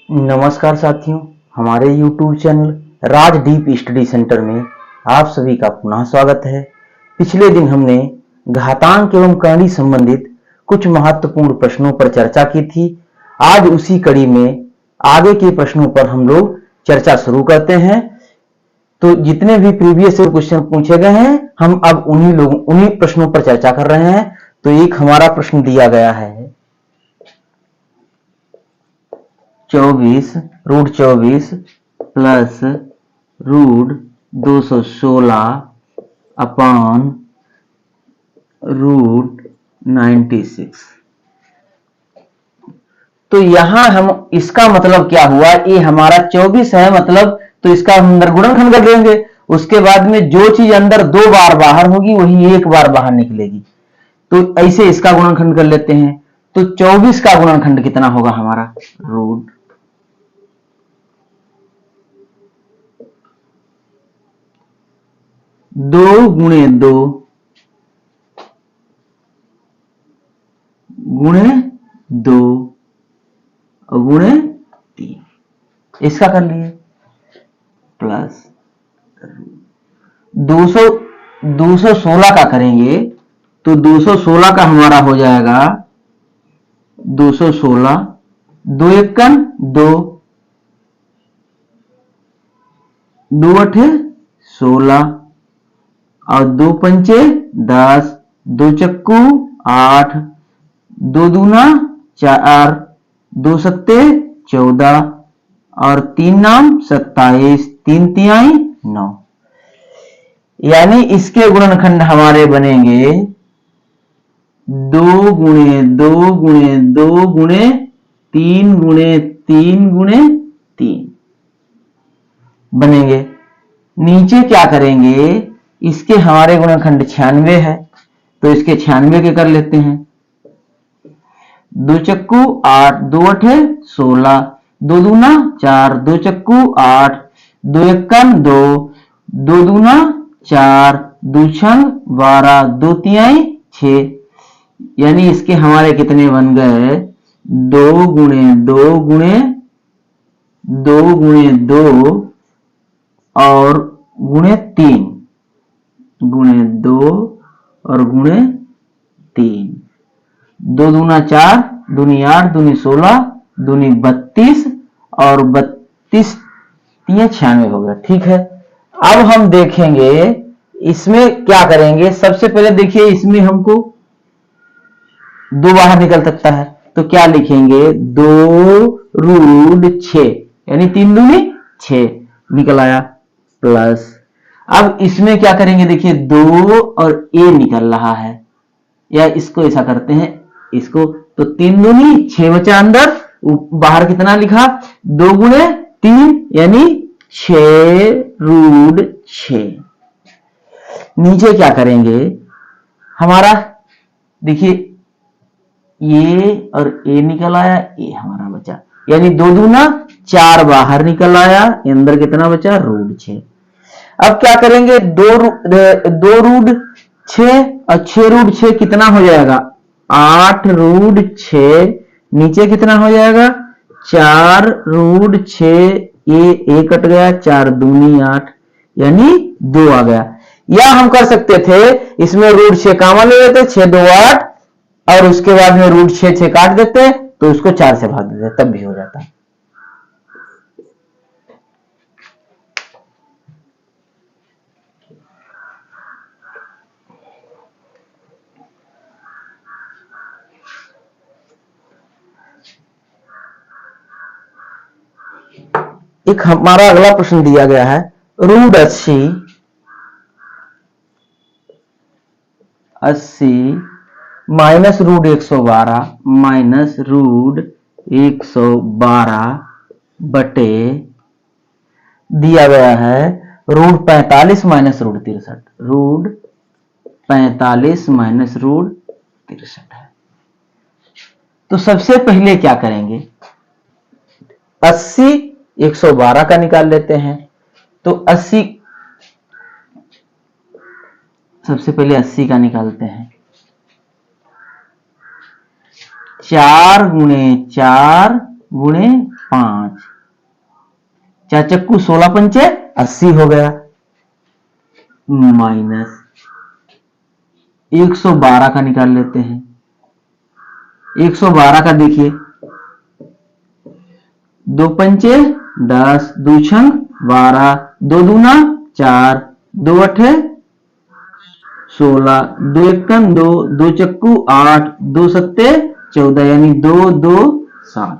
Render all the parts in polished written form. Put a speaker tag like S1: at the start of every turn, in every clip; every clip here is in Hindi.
S1: नमस्कार साथियों, हमारे YouTube चैनल राज डीप स्टडी सेंटर में आप सभी का पुनः स्वागत है। पिछले दिन हमने घातांक एवं करणी संबंधित कुछ महत्वपूर्ण प्रश्नों पर चर्चा की थी। आज उसी कड़ी में आगे के प्रश्नों पर हम लोग चर्चा शुरू करते हैं। तो जितने भी प्रीवियस क्वेश्चन पूछे गए हैं, हम अब उन्हीं प्रश्नों पर चर्चा कर रहे हैं। तो एक हमारा प्रश्न दिया गया है 24 प्लस रूट 216 अपॉन रूट 96। तो यहां हम इसका मतलब क्या हुआ, ये हमारा 24 है, मतलब तो इसका हम अंदर गुणनखंड कर देंगे। उसके बाद में जो चीज अंदर 2 बार बाहर होगी वही 1 बार बाहर निकलेगी। तो ऐसे इसका गुणनखंड कर लेते हैं। तो 24 का गुणनखंड कितना होगा हमारा, रूट 2 गुणे 2 गुणे 2 गुणे 3, इसका कर लिए प्लस 216 का करेंगे तो 216 का हमारा हो जाएगा 216, 2 एकन 2, 2 अठे 16 और 2 पंचे 10, 2 चक्कू 8, 2 दूना 4, 2 सत्ते 14 और 3 नाम 27, 3 तिहाई 9। यानी इसके गुणनखंड हमारे बनेंगे 2 गुणे 2 गुणे 2 गुणे 3 गुणे 3 गुणे 3 बनेंगे। नीचे क्या करेंगे, इसके हमारे गुणनखंड 96 है, तो इसके 96 के कर लेते हैं। 2 चक्कू 8, 2 अठे 16, 2 दूना 4, 2 चक्कू 8, 2 एकन 2, 2 दूना 4, 2 छंग 12, 2 तिहाई 6। यानी इसके हमारे कितने बन गए, 2 गुणे 2 गुणे 2 गुणे 2 और गुणे 3 गुणे 2 और गुणे 3। 2 दूना 4, दूनी 8, दूनी 16, दूनी 32 और 32 3 96 हो गया। ठीक है, अब हम देखेंगे इसमें क्या करेंगे। सबसे पहले देखिए, इसमें हमको 2 बाहर निकल सकता है, तो क्या लिखेंगे, 2 रूट 6 यानी 3 दूनी 6 निकल आया, प्लस अब इसमें क्या करेंगे, देखिए 2 और ए निकल रहा है, या इसको ऐसा करते हैं, इसको तो 3 दूनी 6 बचा अंदर, बाहर कितना लिखा, 2 गुणे 3 यानी 6 रूट 6। नीचे क्या करेंगे हमारा, देखिए ये और ए निकल आया, ए हमारा बचा, यानी 2 दूना 4 बाहर निकल आया, अंदर कितना बचा, रूट 6। अब क्या करेंगे, 2 रूट 6 और 6 रूट 6 कितना हो जाएगा, 8 रूट 6, नीचे कितना हो जाएगा, 4 रूट 6, ये कट गया, 4 दूनी 8 यानी 2 आ गया। या हम कर सकते थे, इसमें रूट 6 कॉमन ले लेते, 6 2 8 और उसके बाद में रूट 6 6 काट देते तो उसको 4 से भाग देते, तब भी हो जाता। एक हमारा अगला प्रश्न दिया गया है, root 80 minus root 112 minus root 112 बटे दिया गया है root 45 minus root 63, root 45 minus root 63 है। तो सबसे पहले क्या करेंगे, 80 112 का निकाल लेते हैं। तो 80, सबसे पहले 80 का निकालते हैं, 4 गुणे 4 गुणे 5, 4 चक्कू 16 पंचे 80 हो गया, माइनस 112 का निकाल लेते हैं। 112 का देखिए, 2 पंचे 10, 2 छंग 12, 2 दूना 4, 2 अठे 16, 2 एकन 2, 2 चक्कू 8, 2 सत्ते 14, यानी 2 2 7।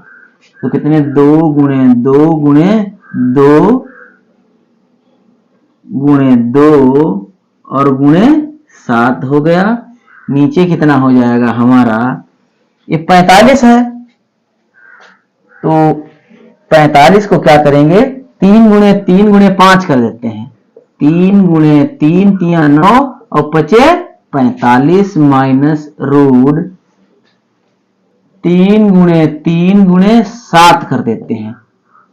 S1: तो कितने 2 गुणे 2 गुणे 2 गुणे 2 और गुणे 7 हो गया। नीचे कितना हो जाएगा हमारा, ये 45 है। तो 45 को क्या करेंगे, 3 गुणे 3 गुणे 5 कर देते हैं। 3 गुणे 3 3 9 और 5 45 माइनस रूट 3 गुणे 3 गुणे 7 कर देते हैं।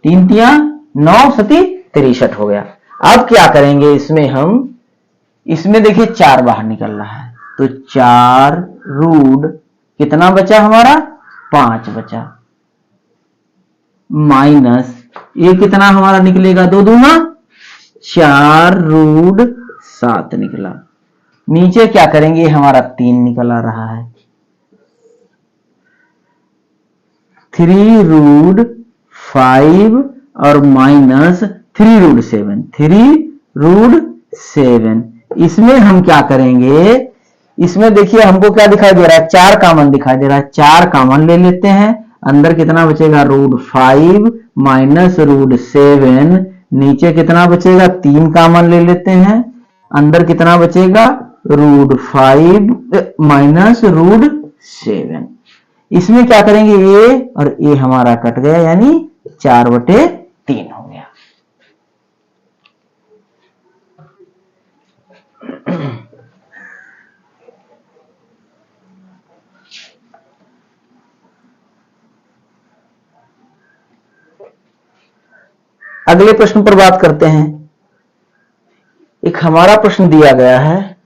S1: 3 3 9 7 63 हो गया। अब क्या करेंगे इसमें हम, इसमें देखिए 4 बाहर निकल रहा है, तो 4 रूट कितना बचा हमारा, 5 बचा, माइनस ये कितना हमारा निकलेगा, 2 दूना 4 रूट 7 निकला। नीचे क्या करेंगे, हमारा 3 निकल आ रहा है, 3 रूट 5 और माइनस 3 रूट 7, 3 रूट 7। इसमें हम क्या करेंगे, इसमें देखिए हमको क्या दिखाई दे रहा है, 4 कॉमन दिखाई दे रहा है, 4 कॉमन ले लेते हैं। अंदर कितना बचेगा, रूट 5 माइनस रूट 7, नीचे कितना बचेगा, 3 कॉमन ले लेते हैं। अंदर कितना बचेगा, रूट 5 माइनस रूट 7। इसमें क्या करेंगे, ए और ए हमारा कट गया, यानी 4/3 हो गया। अगले प्रश्न पर बात करते हैं। एक हमारा प्रश्न दिया गया है,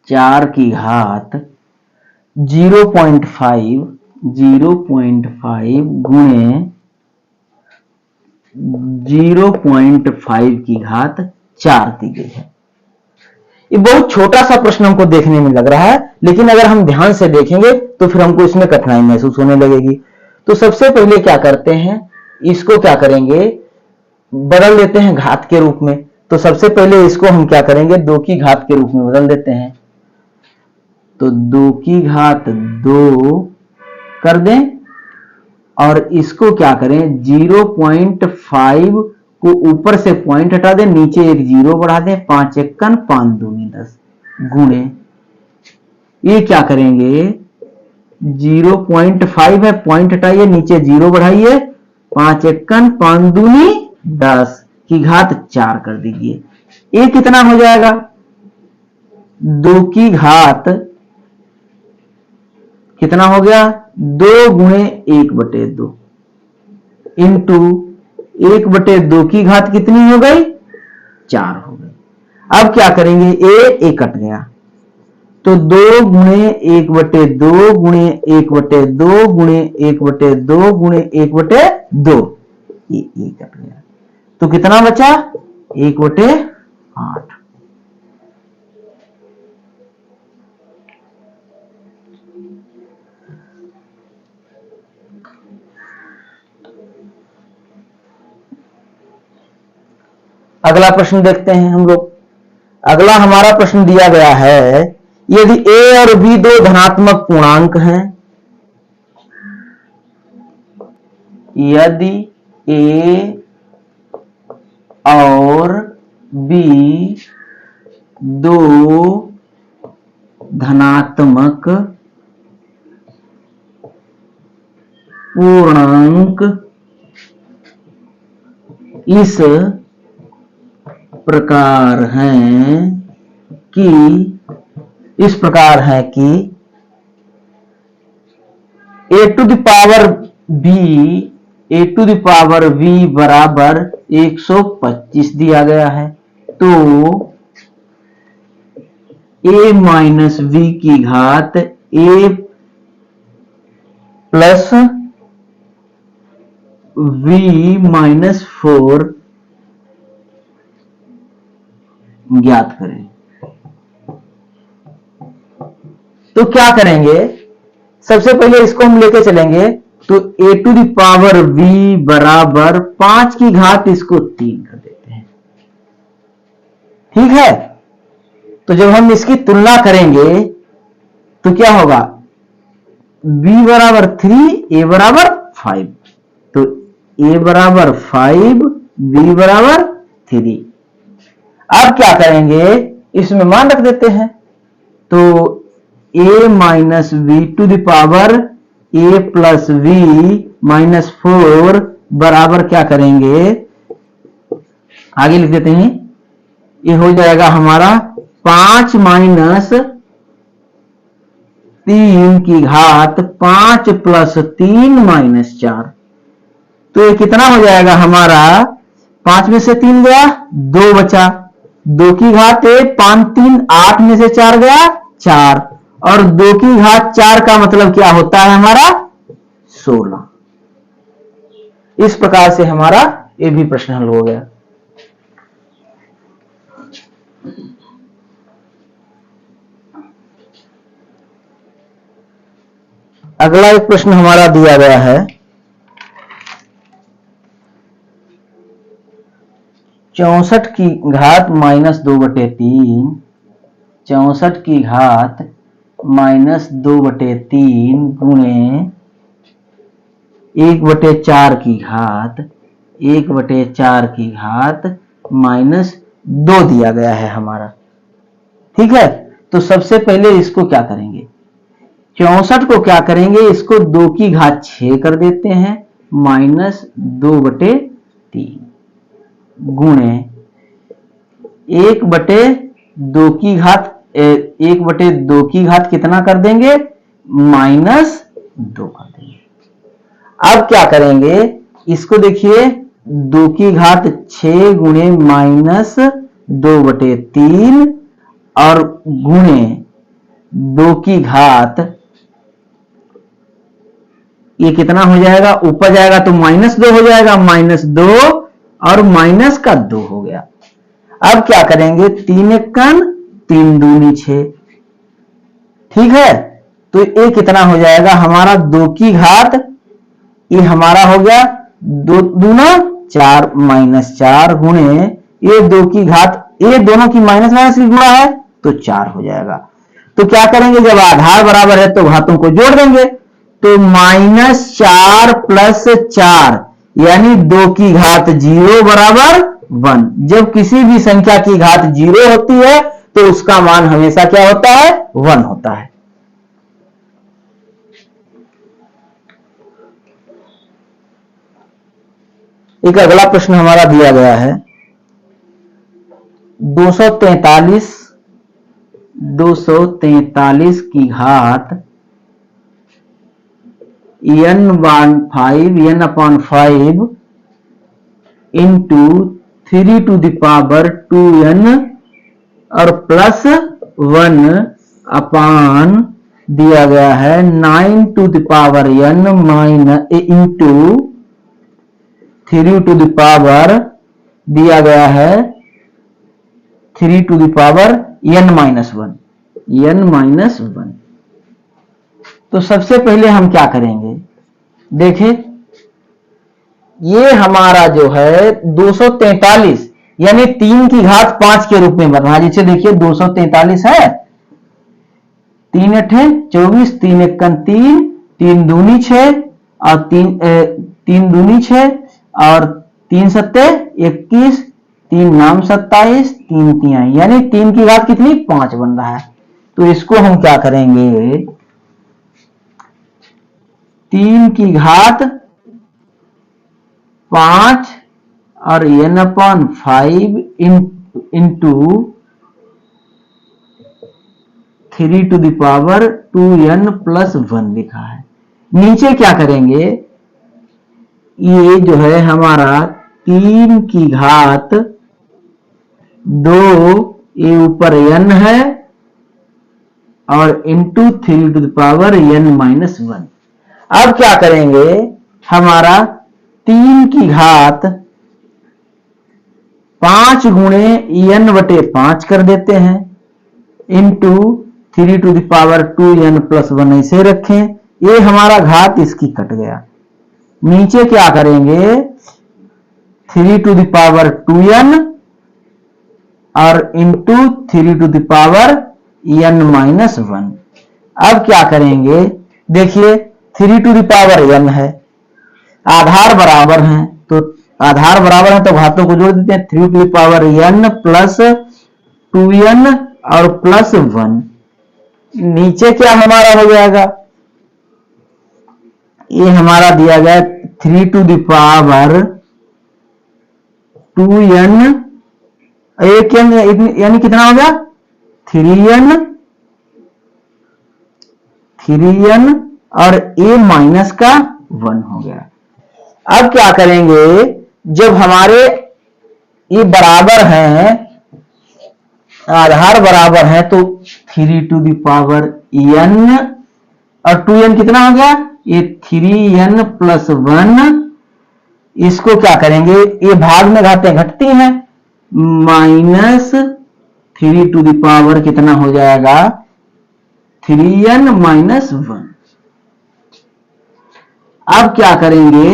S1: 4 की घात 0.5 गुणे 0.5 की घात 4 दी गई है। ये बहुत छोटा सा प्रश्न हमको देखने में लग रहा है, लेकिन अगर हम ध्यान से देखेंगे तो फिर हमको इसमें कठिनाई महसूस होने लगेगी। तो सबसे पहले क्या करते हैं, इसको क्या करेंगे, बदल देते हैं घात के रूप में। तो सबसे पहले इसको हम क्या करेंगे, 2 की घात के रूप में बदल देते हैं। तो 2 की घात 2 कर दें और इसको क्या करें, 0.5 को ऊपर से पॉइंट हटा दें, नीचे एक 0 बढ़ा दें, 5 एकन 5 दूनी 10 गुणे, ये क्या करेंगे, 0.5 है, पॉइंट हटाइए, नीचे 0 बढ़ाइए, 5 एकन 5 दूनी 10 की घात 4 कर दीजिए। ये कितना हो जाएगा, 2 की घात कितना हो गया, 2 गुणे 1/2 इंटू 1/2 की घात कितनी हो गई, 4 हो गई। अब क्या करेंगे, ए कट गया, तो 2 गुणे 1/2 गुणे 1/2 गुणे 1/2 गुणे 1/2, ये कट गया। तो कितना बचा, 1/8। अगला प्रश्न देखते हैं हम लोग। अगला हमारा प्रश्न दिया गया है, यदि a और b दो धनात्मक पूर्णांक हैं, यदि a और b दो धनात्मक पूर्णांक इस प्रकार है कि a to the power b बराबर 125 दिया गया है, तो a माइनस v की घात a प्लस v माइनस 4 ज्ञात करें। तो क्या करेंगे, सबसे पहले इसको हम लेके चलेंगे, तो a to the power v बराबर 5 की घात इसको 3 कर देते हैं। ठीक है, तो जब हम इसकी तुलना करेंगे तो क्या होगा, b बराबर 3, a बराबर 5, तो a बराबर 5, b बराबर 3। अब क्या करेंगे, इसमें मान रख देते हैं, तो a minus v to the power a plus v minus 4 बराबर क्या करेंगे, आगे लिख देते हैं, ये हो जाएगा हमारा 5 माइनस 3 की घात 5 प्लस 3 माइनस 4। तो ये कितना हो जाएगा हमारा, 5 में से 3 गया, 2 बचा, 2 की घात 5 3 8 में से 4 गया 4, और 2 की घात 4 का मतलब क्या होता है हमारा 16। इस प्रकार से हमारा ये भी प्रश्न हल हो गया। अगला एक प्रश्न हमारा दिया गया है, 64 की घात माइनस 2/3, 64 की घात माइनस 2/3 गुणे 1/4 की घात 1/4 की घात माइनस 2 दिया गया है हमारा। ठीक है, तो सबसे पहले इसको क्या करेंगे, 64 को क्या करेंगे, इसको 2 की घात 6 कर देते हैं, माइनस 2/3 गुणे 1/2 की घात 1/2 की घात कितना कर देंगे, माइनस 2 कर देंगे। अब क्या करेंगे, इसको देखिए, 2 की घात 6 गुणे माइनस 2/3 और गुणे 2 की घात, ये कितना हो जाएगा, ऊपर जाएगा तो माइनस 2 हो जाएगा, माइनस 2 और माइनस का 2 हो गया। अब क्या करेंगे, 3 एकन 3 दूनी 6। ठीक है, तो ये कितना हो जाएगा हमारा, 2 की घात, ये हमारा हो गया 2 दूना 4 माइनस 4 गुणे ये 2 की घात, ये दोनों की माइनस माइनस की गुणा है तो 4 हो जाएगा। तो क्या करेंगे, जब आधार बराबर है तो घातों को जोड़ देंगे, तो माइनस 4 प्लस 4 यानी 2 की घात 0 बराबर 1। जब किसी भी संख्या की घात 0 होती है तो उसका मान हमेशा क्या होता है, 1 होता है। एक अगला प्रश्न हमारा दिया गया है, 243 की घात n/5 into 3 to the power 2n और प्लस 1 अपान दिया गया है 9 to the power n minus into 3 to the power दिया गया है 3 to the power n minus 1। तो सबसे पहले हम क्या करेंगे, देखें, ये हमारा जो है 243 यानी 3 की घात 5 के रूप में बन रहा है। जिसे देखिए 243 है, 3 अठे 24, 3 एकन 3, 3 दूनी 6 और 3 दूनी 6 और 3 सत्ते 21, 3 नाम 27, 3 तिहाई यानी 3 की घात कितनी 5 बन रहा है। तो इसको हम क्या करेंगे, 3 की घात 5 और n/5 into 3 to the power 2n plus 1 लिखा है। नीचे क्या करेंगे, ये जो है हमारा 3 की घात 2, ये ऊपर n है और into 3 to the power n minus 1। अब क्या करेंगे, हमारा 3 की घात 5 गुणे n बटे 5 कर देते हैं, into 3 to the power 2n plus 1 ऐसे रखें। ये हमारा घात इसकी कट गया। नीचे क्या करेंगे, 3 टू द पावर 2n और into 3 to the power n minus 1। अब क्या करेंगे, देखिए 3 टू द पावर n है, आधार बराबर हैं, तो आधार बराबर है तो घातों को जोड़ देते हैं। 3 to the power n plus 2n और प्लस 1। नीचे क्या हमारा हो जाएगा, ये हमारा दिया गया 3 टू द पावर 2n, एक यानी कितना हो गया 3n और a माइनस का 1 हो गया। अब क्या करेंगे, जब हमारे ये बराबर हैं, आधार बराबर है, तो 3 टू द पावर n और 2n कितना हो गया, ये 3n प्लस 1। इसको क्या करेंगे, ये भाग में घातें घटती हैं, माइनस 3 टू द पावर कितना हो जाएगा 3n माइनस 1। अब क्या करेंगे,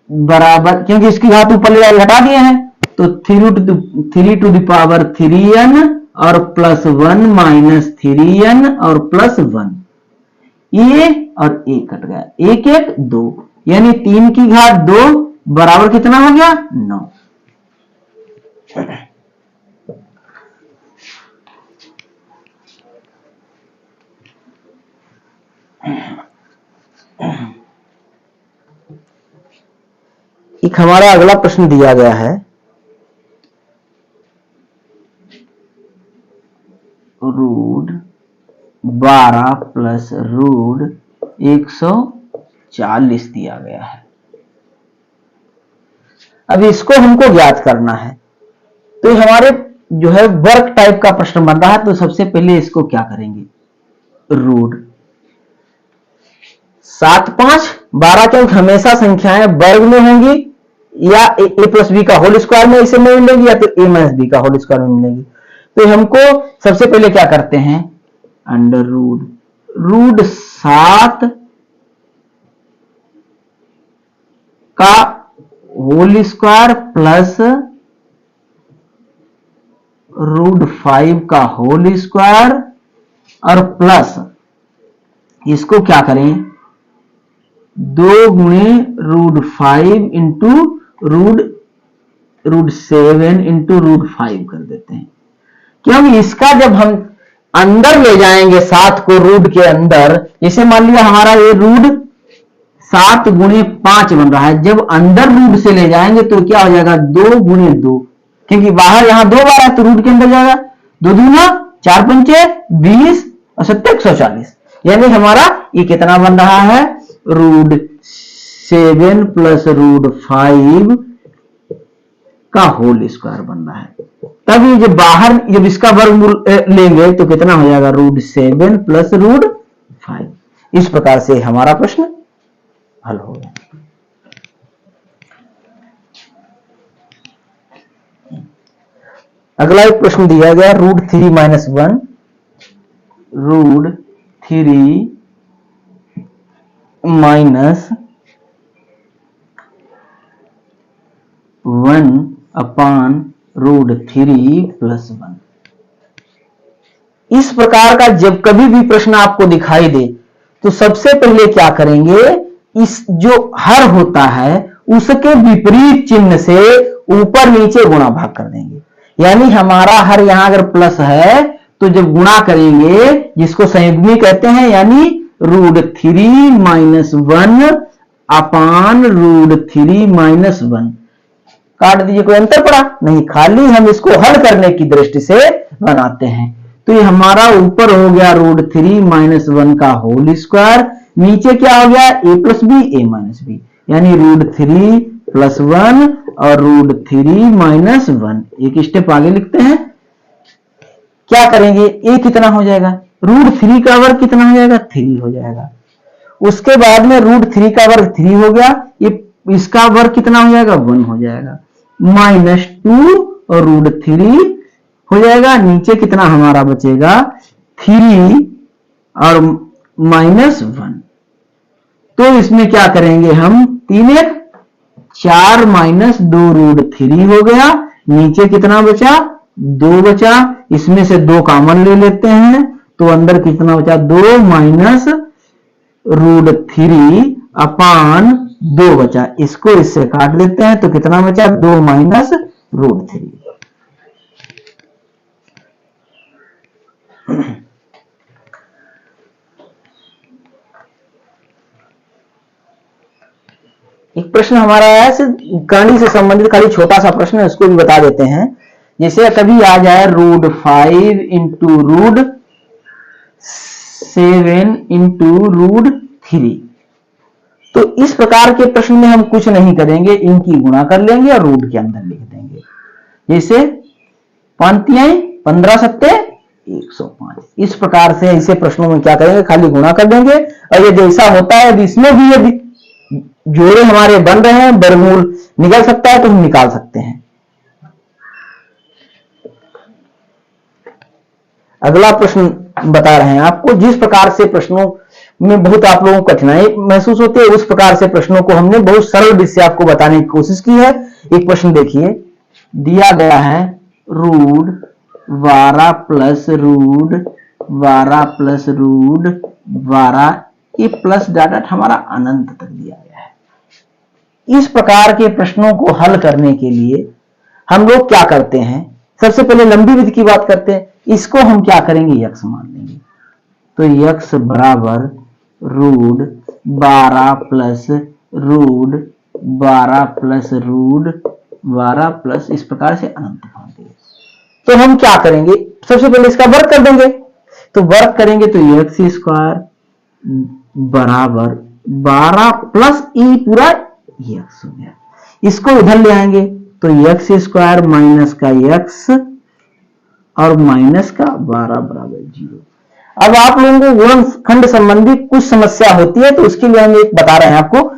S1: बराबर, क्योंकि इसकी घात ऊपर ले जाके घटा दिए हैं, तो 3 टू द पावर 3n और प्लस 1 माइनस 3n और प्लस 1। ये और ए कट गया, 1 1 2, यानी 3 की घात 2 बराबर कितना हो गया 9। एक हमारा अगला प्रश्न दिया गया है, रूट 12 प्लस रूट 140 दिया गया है। अब इसको हमको ज्ञात करना है, तो हमारे जो है वर्ग टाइप का प्रश्न बन रहा है। तो सबसे पहले इसको क्या करेंगे, रूट 7 5 12, क्योंकि हमेशा संख्याएं वर्ग में होंगी, या a प्लस बी का होल स्क्वायर में इसे में मिलेगी, या तो a माइनस बी का होल स्क्वायर में मिलेगी। तो हमको सबसे पहले क्या करते हैं, अंडर रूट 7 का होल स्क्वायर प्लस रूट 5 का होल स्क्वायर और प्लस इसको क्या करें, 2 गुणे root 5 into root 7 into root 5 कर देते हैं। क्योंकि इसका जब हम अंदर ले जाएंगे 7 को रूट के अंदर, जैसे मान लिया हमारा ये रूट 7 गुणे 5 बन रहा है, जब अंदर रूट से ले जाएंगे तो क्या हो जाएगा 2 गुणे 2, क्योंकि बाहर यहां 2 बार है तो रूट के अंदर जाएगा, 2 दूना 4 पंचे 20 और 7 140, यानी हमारा ये कितना बन रहा है, रूट 7 प्लस रूट 5 का होल स्क्वायर बन रहा है। तब ये जब बाहर जब इसका वर्गमूल लेंगे तो कितना हो जाएगा, रूट 7 प्लस रूट 5। इस प्रकार से हमारा प्रश्न हल हो गया। अगला एक प्रश्न दिया गया, root 3 minus 1, root 3 minus 1 upon root 3 plus 1। इस प्रकार का जब कभी भी प्रश्न आपको दिखाई दे तो सबसे पहले क्या करेंगे, इस जो हर होता है उसके विपरीत चिन्ह से ऊपर नीचे गुणा भाग कर देंगे। यानी हमारा हर यहां अगर प्लस है तो जब गुणा करेंगे, जिसको संयुग्मी कहते हैं, यानी root 3 minus 1 upon root 3 minus 1। काट दीजिए, कोई अंतर पड़ा नहीं, खाली हम इसको हल करने की दृष्टि से बनाते हैं। तो ये हमारा ऊपर हो गया रूट 3 माइनस 1 का होल स्क्वायर, नीचे क्या हो गया a plus b a minus b, यानी रूट 3 प्लस 1 और रूट 3 माइनस 1। एक स्टेप आगे लिखते हैं, क्या करेंगे, a कितना हो जाएगा, रूट 3 का वर्ग कितना हो जाएगा 3 हो जाएगा, उसके बाद में √3 का वर्ग 3 हो गया, ये इसका वर्ग कितना हो जाएगा 1 हो जाएगा, -2 और √3 हो जाएगा। नीचे कितना हमारा बचेगा 3 और -1। तो इसमें क्या करेंगे हम 3 1 4 -2 √3 हो गया। नीचे कितना बचा 2 बचा, इसमें से 2 कॉमन ले लेते हैं तो अंदर कितना बचा 2 -√3 अपान 2 बचा, इसको इससे काट लेते हैं तो कितना बचा 2 -√3। एक प्रश्न हमारा है करनी से संबंधित, खाली छोटा सा प्रश्न है, उसको भी बता देते हैं। जैसे कभी आ जाए √5 इंटू √7 इंटू √3, तो इस प्रकार के प्रश्न में हम कुछ नहीं करेंगे, इनकी गुणा कर लेंगे और रूट के अंदर लिख देंगे। जैसे पंक्तियां 15 सत्ते 105, इस प्रकार से ऐसे प्रश्नों में क्या करेंगे खाली गुणा कर देंगे। और ये जैसा होता है इसमें भी यदि जोड़े हमारे बन रहे हैं, वर्गमूल निकल सकता है तो हम निकाल सकते हैं। अगला प्रश्न बता रहे हैं आपको, जिस प्रकार से प्रश्नों में बहुत आप लोगों को कठिनाई महसूस होती है, उस प्रकार से प्रश्नों को हमने बहुत सरल विधि से आपको बताने की कोशिश की है। एक प्रश्न देखिए, दिया गया है √12 प्लस √12 प्लस √12, ये प्लस डाटा हमारा अनंत तक दिया गया है। इस प्रकार के प्रश्नों को हल करने के लिए हम लोग क्या करते हैं, सबसे पहले लंबी विधि की बात करते हैं। इसको हम क्या करेंगे यक्स मान लेंगे, तो यक्स बराबर √12 प्लस √12 प्लस √12 प्लस इस प्रकार से अनंत मान देंगे। तो हम क्या करेंगे, सबसे पहले इसका वर्ग कर देंगे, तो वर्ग करेंगे तो यक्स स्क्वायर बराबर 12 प्लस ई पूरा यक्स हो गया। इसको इधर ले आएंगे तो यक्स स्क्वायर माइनस का यक्स और माइनस का 12 बराबर 0। अब आप लोगों को गुणनखंड संबंधी कुछ समस्या होती है तो उसके लिए हम एक बता रहे हैं आपको।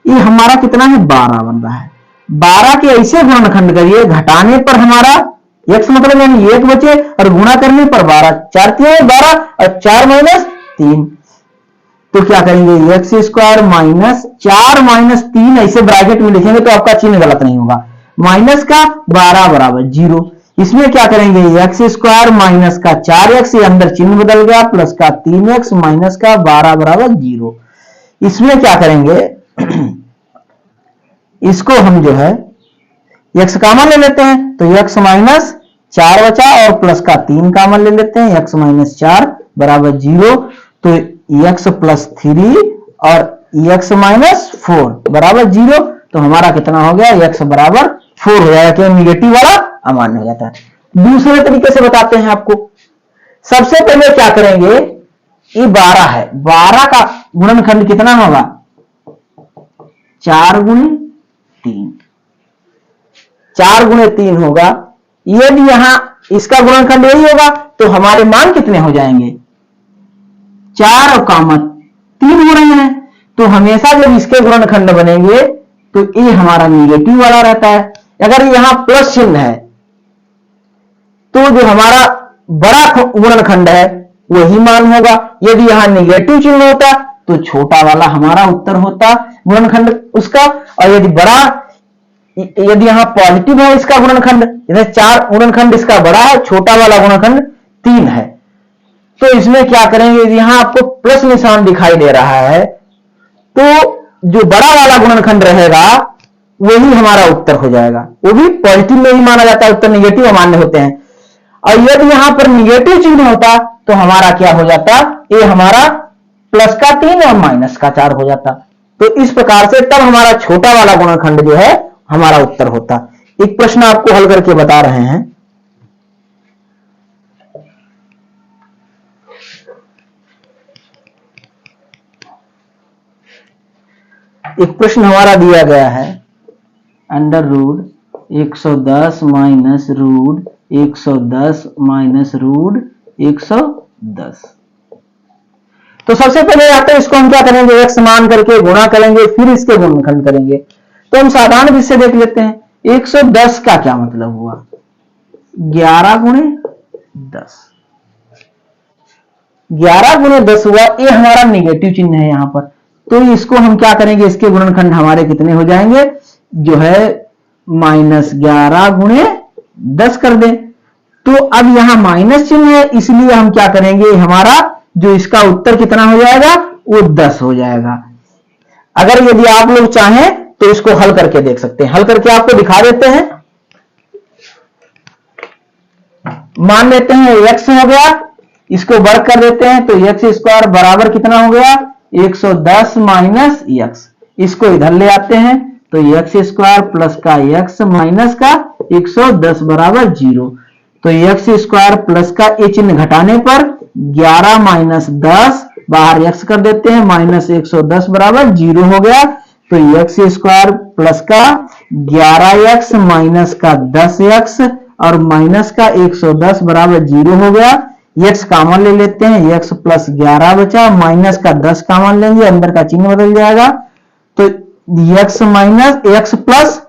S1: ये हमारा कितना है 12 बन रहा है, 12 के ऐसे गुणनखंड करिए घटाने पर हमारा x मतलब यानी 1 बचे और गुणा करने पर 12, 4 3 12 और 4 -3, तो क्या करेंगे एक्स स्क्वायर माइनस 4 -3 ऐसे ब्रैकेट में लिखेंगे तो आपका चिन्ह गलत नहीं होगा, माइनस का 12 बराबर 0। इसमें क्या करेंगे एक्स स्क्वायर माइनस का 4x, ये अंदर चिन्ह बदल गया, प्लस का 3x माइनस का 12 बराबर 0। इसमें क्या करेंगे इसको हम जो है x कॉमन ले लेते हैं तो x माइनस 4 बचा और प्लस का 3 कॉमन ले लेते हैं, x माइनस 4 बराबर 0, तो x प्लस 3 और x माइनस 4 बराबर 0, तो हमारा कितना हो गया x बराबर 4 हो जाएगा, क्योंकि निगेटिव वाला अमान्य हो जाता है। दूसरे तरीके से बताते हैं आपको, सबसे पहले क्या करेंगे, ये 12 है, 12 का गुणनखंड कितना होगा 4 गुणे 3, 4 गुणे 3 होगा। यदि यहां इसका गुणनखंड यही होगा तो हमारे मान कितने हो जाएंगे 4 और कामा 3 हो रहे हैं, तो हमेशा जब इसके गुणनखंड बनेंगे तो ये हमारा निगेटिव वाला रहता है। अगर यहां प्लस चिन्ह है तो जो हमारा बड़ा गुणनखंड है वही मान होगा, यदि यहां निगेटिव चिन्ह होता तो छोटा वाला हमारा उत्तर होता गुणनखंड उसका, और यदि यहां पॉजिटिव है इसका गुणनखंड, जैसे 4 गुणनखंड इसका बड़ा है, छोटा वाला गुणनखंड 3 है, तो इसमें क्या करेंगे, यदि यहां आपको प्लस निशान दिखाई दे रहा है तो जो बड़ा वाला गुणनखंड रहेगा वही हमारा उत्तर हो जाएगा, वो भी पॉजिटिव में ही माना जाता है, उत्तर निगेटिव अमान्य होते हैं। और यदि यहां पर निगेटिव चिन्ह होता तो हमारा क्या हो जाता, ये हमारा प्लस का 3 और माइनस का 4 हो जाता। तो इस प्रकार से तब हमारा छोटा वाला गुणनखंड जो है हमारा उत्तर होता। एक प्रश्न आपको हल करके बता रहे हैं, एक प्रश्न हमारा दिया गया है under root 110 minus root 110 minus root 110, तो सबसे पहले आता है इसको हम क्या करेंगे, x मान करके गुणा करेंगे, फिर इसके गुणनखंड करेंगे। तो हम साधारण विधि से देख लेते हैं। 110 का क्या मतलब हुआ, 11 गुणे 10, 11 गुणे 10 हुआ। ये हमारा निगेटिव चिन्ह है यहां पर, तो इसको हम क्या करेंगे, इसके गुणनखंड हमारे कितने हो जाएंगे, जो है -11 गुणे 10 कर दें। तो अब यहां माइनस चिन्ह है, इसलिए हम क्या करेंगे, हमारा जो इसका उत्तर कितना हो जाएगा, वो 10 हो जाएगा। अगर यदि आप लोग चाहें तो इसको हल करके देख सकते हैं, हल करके आपको दिखा देते हैं। मान लेते हैं x हो गया, इसको वर्ग कर देते हैं, तो x स्क्वायर बराबर कितना हो गया, 110 माइनस x। इसको इधर ले आते हैं, तो x स्क्वायर प्लस का x माइनस का 110 बराबर 0। तो x स्क्वायर प्लस का ये चिन्ह घटाने पर 11 माइनस 10 बाहर x कर देते हैं, माइनस 110 बराबर 0 हो गया। तो x स्क्वायर प्लस का 11x माइनस का 10x और माइनस का 110 बराबर 0 हो गया। x कॉमन ले लेते हैं, x प्लस 11 बचा, माइनस का 10 कॉमन लेंगे, अंदर का चिन्ह बदल जाएगा। तो x माइनस x प्लस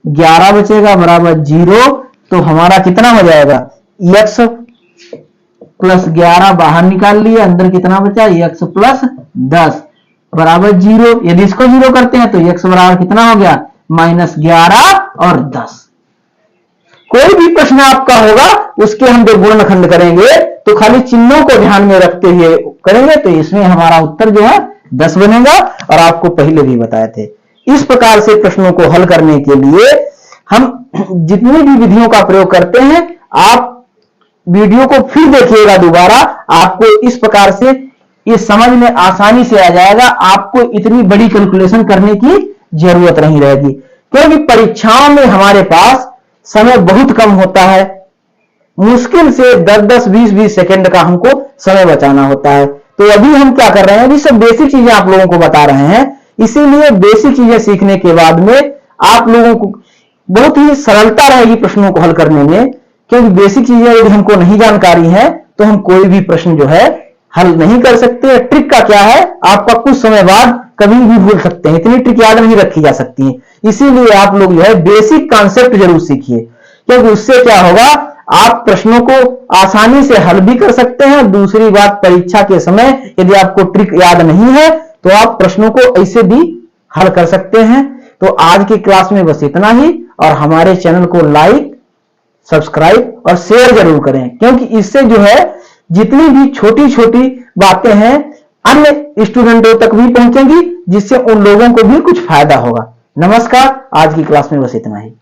S1: 11 बचेगा बराबर 0। तो हमारा कितना हो जाएगा, x प्लस 11 बाहर निकाल लिए, अंदर कितना बचा, x प्लस 10 बराबर 0। यदि इसको 0 करते हैं तो x बराबर कितना हो गया, -11 और 10। कोई भी प्रश्न आपका होगा उसके हम जो गुणनखंड करेंगे तो खाली चिन्हों को ध्यान में रखते हुए करेंगे, तो इसमें हमारा उत्तर जो है 10 बनेगा, और आपको पहले भी बताए थे। इस प्रकार से प्रश्नों को हल करने के लिए हम जितनी भी विधियों का प्रयोग करते हैं, आप वीडियो को फिर देखिएगा दोबारा, आपको इस प्रकार से ये समझ में आसानी से आ जाएगा। आपको इतनी बड़ी कैलकुलेशन करने की जरूरत नहीं रहेगी, क्योंकि परीक्षाओं में हमारे पास समय बहुत कम होता है। मुश्किल से 10-10, 20-20 सेकंड का हमको समय बचाना होता है। तो अभी हम क्या कर रहे हैं, अभी सब बेसिक चीजें आप लोगों को बता रहे हैं। इसीलिए बेसिक चीजें सीखने के बाद में आप लोगों को बहुत ही सरलता रहेगी प्रश्नों को हल करने में, क्योंकि बेसिक चीजें यदि हमको नहीं जानकारी है तो हम कोई भी प्रश्न जो है हल नहीं कर सकते। ट्रिक का क्या है, आपका कुछ समय बाद कभी भी भूल सकते हैं, इतनी ट्रिक याद नहीं रखी जा सकती है। इसीलिए आप लोग जो है बेसिक कॉन्सेप्ट जरूर सीखिए, क्योंकि उससे क्या होगा, आप प्रश्नों को आसानी से हल भी कर सकते हैं। दूसरी बात, परीक्षा के समय यदि आपको ट्रिक याद नहीं है तो आप प्रश्नों को ऐसे भी हल कर सकते हैं। तो आज की क्लास में बस इतना ही, और हमारे चैनल को लाइक, सब्सक्राइब और शेयर जरूर करें, क्योंकि इससे जो है जितनी भी छोटी छोटी बातें हैं अन्य स्टूडेंटों तक भी पहुंचेंगी, जिससे उन लोगों को भी कुछ फायदा होगा। नमस्कार, आज की क्लास में बस इतना ही।